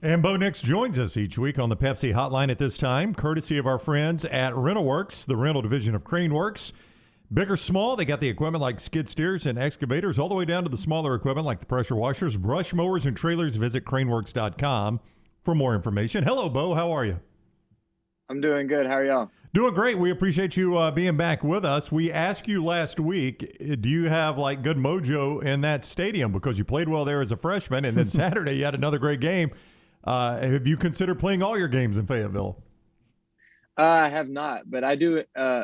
And Bo Nix joins us each week on the Pepsi Hotline at this time, courtesy of our friends at RentalWorks, the rental division of CraneWorks. Big or small, they got the equipment like skid steers and excavators, all the way down to the smaller equipment like the pressure washers, brush mowers, and trailers. Visit craneworks.com for more information. Hello, Bo. How are you? I'm doing good. How are y'all? Doing great. We appreciate you being back with us. We asked you last week, do you have like good mojo in that stadium? Because you played well there as a freshman, and then Saturday you had another great game. Have you considered playing all your games in Fayetteville? I have not, but I do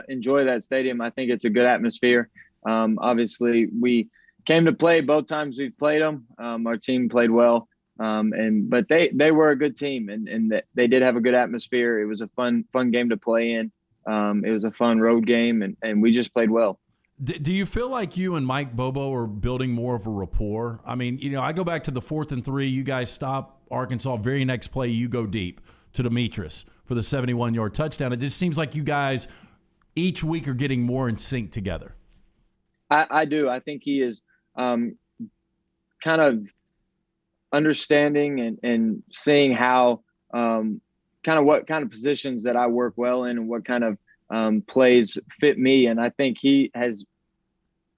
enjoy that stadium. I think it's a good atmosphere. Obviously, we came to play both times we've played them. Our team played well, but they were a good team, and they did have a good atmosphere. It was a fun game to play in. It was a fun road game, and we just played well. Do you feel like you and Mike Bobo are building more of a rapport? I mean, I go back to the 4th and 3. You guys stop Arkansas. Very next play, you go deep to Demetrius for the 71-yard touchdown. It just seems like you guys each week are getting more in sync together. I do. I think he is kind of understanding and seeing how kind of what kind of positions that I work well in and what kind of plays fit me. And I think he has,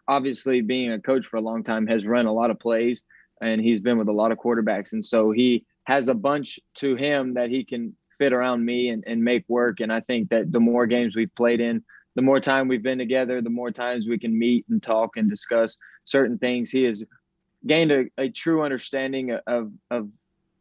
obviously being a coach for a long time, has run a lot of plays, and he's been with a lot of quarterbacks. And so he has a bunch to him that he can fit around me and make work. And I think that the more games we've played in, the more time we've been together, the more times we can meet and talk and discuss certain things. He has gained a true understanding of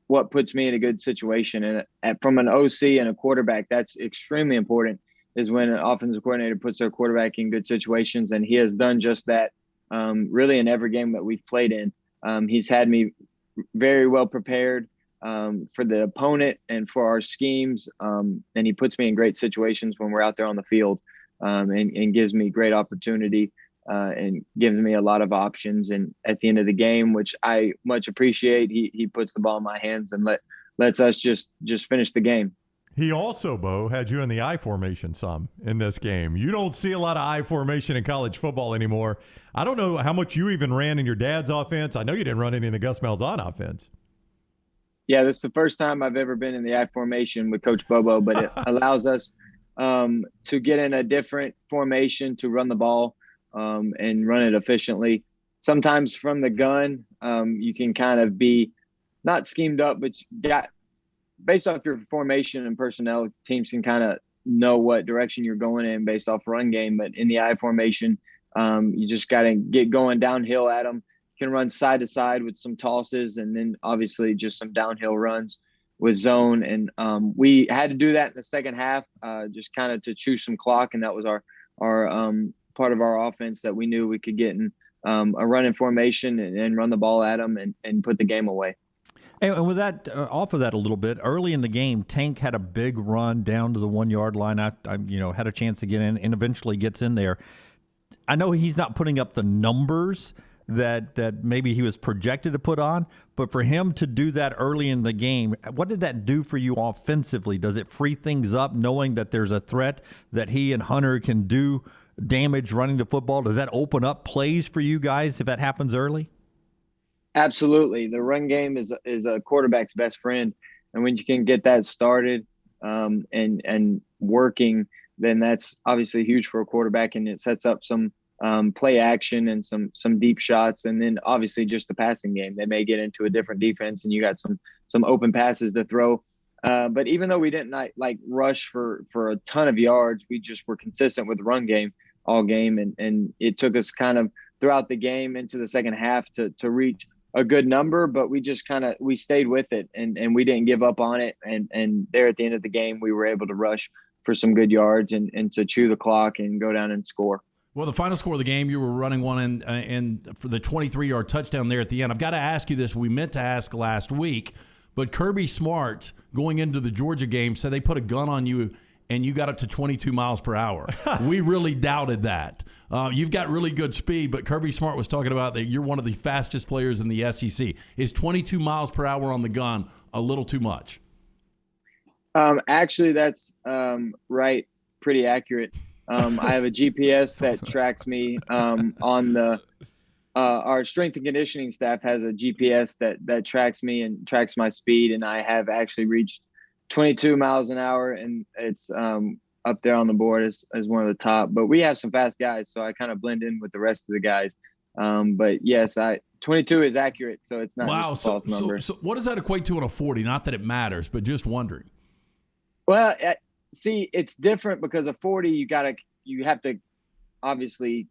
what puts me in a good situation. And from an OC and a quarterback, that's extremely important, is when an offensive coordinator puts their quarterback in good situations. And he has done just that really in every game that we've played in. He's had me very well prepared for the opponent and for our schemes. And he puts me in great situations when we're out there on the field, and gives me great opportunity and gives me a lot of options. And at the end of the game, which I much appreciate, he puts the ball in my hands and lets us just finish the game. He also, Bo, had you in the I formation some in this game. You don't see a lot of I formation in college football anymore. I don't know how much you even ran in your dad's offense. I know you didn't run any in the Gus Malzahn offense. Yeah, this is the first time I've ever been in the I formation with Coach Bobo, but it allows us to get in a different formation to run the ball and run it efficiently. Sometimes from the gun, you can kind of be not schemed up, but based off your formation and personnel, teams can kind of know what direction you're going in based off run game. But in the I formation, you just got to get going downhill at them. You can run side to side with some tosses, and then obviously just some downhill runs with zone. And we had to do that in the second half, just kind of to chew some clock. And that was our part of our offense that we knew we could get in a running formation and run the ball at them and put the game away. And with that, off of that a little bit, early in the game, Tank had a big run down to the 1-yard line. I had a chance to get in and eventually gets in there. I know he's not putting up the numbers that maybe he was projected to put on, but for him to do that early in the game, what did that do for you offensively? Does it free things up knowing that there's a threat that he and Hunter can do damage running the football? Does that open up plays for you guys if that happens early? Absolutely. The run game is a quarterback's best friend. And when you can get that started and working, then that's obviously huge for a quarterback, and it sets up some play action and some deep shots. And then obviously just the passing game. They may get into a different defense and you got some open passes to throw. But even though we didn't rush for a ton of yards, we just were consistent with the run game all game. And it took us kind of throughout the game into the second half to reach a good number, but we just we stayed with it and we didn't give up on it. And there at the end of the game, we were able to rush for some good yards and to chew the clock and go down and score. Well, the final score of the game, you were running one in for the 23-yard touchdown there at the end. I've got to ask you this. We meant to ask last week, but Kirby Smart, going into the Georgia game, said they put a gun on you and you got up to 22 miles per hour. We really doubted that. You've got really good speed, but Kirby Smart was talking about that you're one of the fastest players in the SEC. Is 22 miles per hour on the gun a little too much? Actually, that's right. Pretty accurate. I have a GPS that tracks me on the our strength and conditioning staff has a GPS that tracks me and tracks my speed, and I have actually reached 22 miles an hour, and it's up there on the board as one of the top. But we have some fast guys, so I kind of blend in with the rest of the guys. But yes, 22 is accurate, so it's not just a false number. So what does that equate to on a 40? Not that it matters, but just wondering. Well, see, it's different because a 40, you have to obviously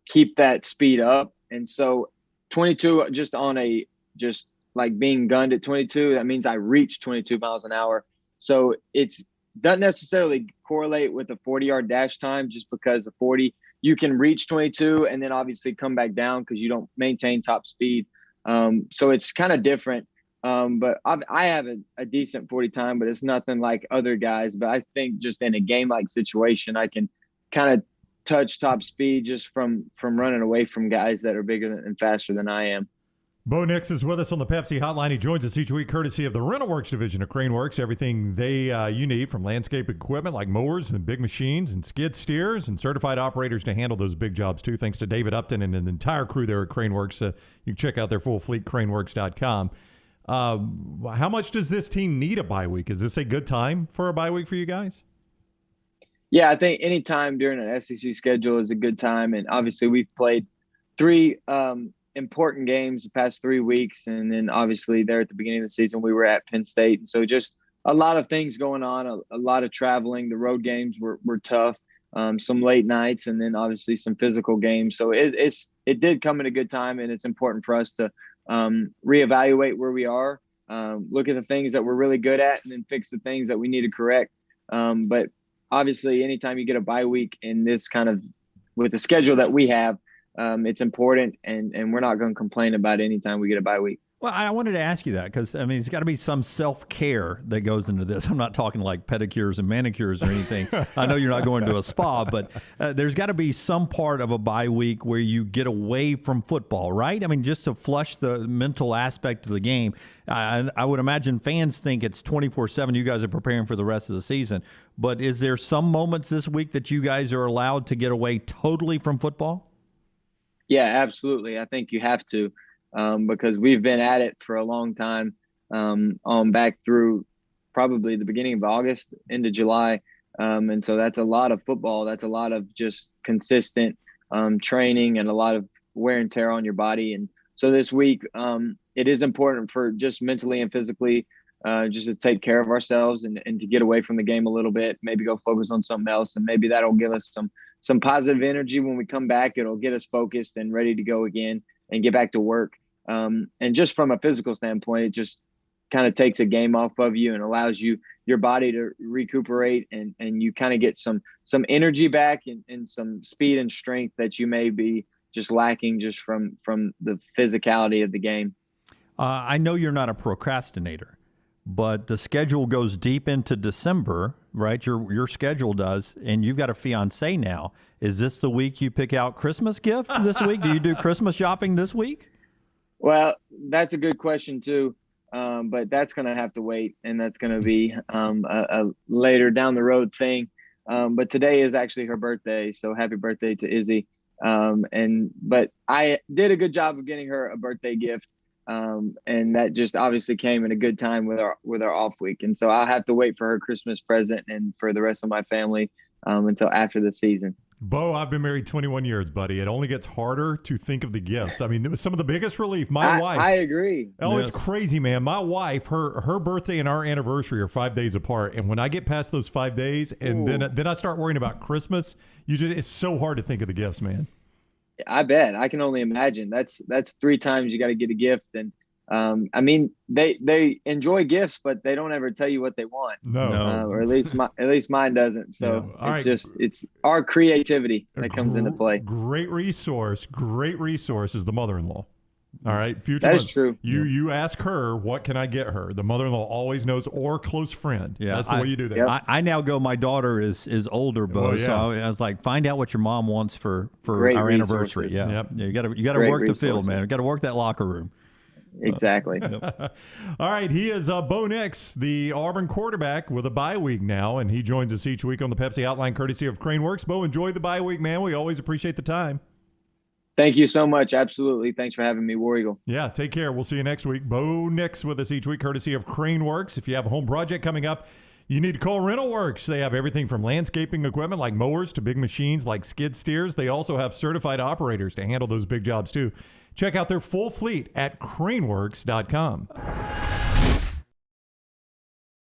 keep that speed up, and so 22 just like being gunned at 22, that means I reach 22 miles an hour. So it's doesn't necessarily correlate with the 40-yard dash time, just because the 40 you can reach 22 and then obviously come back down because you don't maintain top speed. So it's kind of different. But I have a decent 40 time, but it's nothing like other guys. But I think just in a game-like situation, I can kind of touch top speed just from running away from guys that are bigger and faster than I am. Bo Nix is with us on the Pepsi Hotline. He joins us each week courtesy of the RentalWorks division of CraneWorks. Everything you need from landscape equipment like mowers and big machines and skid steers and certified operators to handle those big jobs too. Thanks to David Upton and the entire crew there at CraneWorks. You can check out their full fleet, craneworks.com. How much does this team need a bye week? Is this a good time for a bye week for you guys? Yeah, I think any time during an SEC schedule is a good time. And obviously we've played 3 important games the past 3 weeks. And then obviously there at the beginning of the season, we were at Penn State. And so just a lot of things going on, a lot of traveling. The road games were tough, some late nights, and then obviously some physical games. So it did come at a good time, and it's important for us to reevaluate where we are, look at the things that we're really good at, and then fix the things that we need to correct. But obviously anytime you get a bye week in this kind of, with the schedule that we have, it's important, and we're not going to complain about any time we get a bye week. Well, I wanted to ask you that because, I mean, it's got to be some self-care that goes into this. I'm not talking like pedicures and manicures or anything. I know you're not going to a spa, but there's got to be some part of a bye week where you get away from football, right? I mean, just to flush the mental aspect of the game. I would imagine fans think it's 24/7. You guys are preparing for the rest of the season. But is there some moments this week that you guys are allowed to get away totally from football? Yeah, absolutely. I think you have to. Because we've been at it for a long time, back through probably the beginning of August into July. And so that's a lot of football. That's a lot of just consistent training and a lot of wear and tear on your body. And so this week, it is important for just mentally and physically just to take care of ourselves and to get away from the game a little bit, maybe go focus on something else. And maybe that'll give us some positive energy when we come back. It'll get us focused and ready to go again and get back to work. And just from a physical standpoint, it just kind of takes a game off of you and allows your body to recuperate, and you kind of get some energy back and some speed and strength that you may be just lacking just from the physicality of the game. I know you're not a procrastinator, but the schedule goes deep into December, right? Your schedule does, and you've got a fiance now. Is this the week you pick out Christmas gift this week? Do you do Christmas shopping this week? Well, that's a good question too, but that's going to have to wait, and that's going to be a later down the road thing. But today is actually her birthday, so happy birthday to Izzy. But I did a good job of getting her a birthday gift, and that just obviously came in a good time with our off week. And so I'll have to wait for her Christmas present and for the rest of my family until after the season. Bo, I've been married 21 years, buddy. It only gets harder to think of the gifts. I mean, it was some of the biggest relief. My wife. I agree. Oh, Yes. It's crazy, man. My wife, her birthday and our anniversary are 5 days apart. And when I get past those 5 days and then I start worrying about Christmas, it's so hard to think of the gifts, man. I bet. I can only imagine. That's 3 times you got to get a gift. And I mean, they enjoy gifts, but they don't ever tell you what they want. No. Or at least mine doesn't. So Yeah. it's our creativity that comes into play. Great resource is the mother-in-law. All right. Future That is mother. true. You ask her, what can I get her? The mother-in-law always knows, or close friend. Yeah, That's the way you do that. Yep. I now go, my daughter is older, Bo, Oh, yeah. so I was like, find out what your mom wants for Great our resources. anniversary. Yeah. Yep. Yeah, you got to Great work the field, resources. man. You got to work that locker room. Exactly. All right, he is Bo Nix, the Auburn quarterback, with a bye week now, and he joins us each week on the Pepsi Outline, courtesy of CraneWorks. Bo, enjoy the bye week, man. We always appreciate the time. Thank you so much. Absolutely. Thanks for having me, War Eagle. Yeah, take care. We'll see you next week. Bo Nix with us each week, courtesy of CraneWorks. If you have a home project coming up, you need to call RentalWorks. They have everything from landscaping equipment like mowers to big machines like skid steers. They also have certified operators to handle those big jobs too. Check out their full fleet at craneworks.com.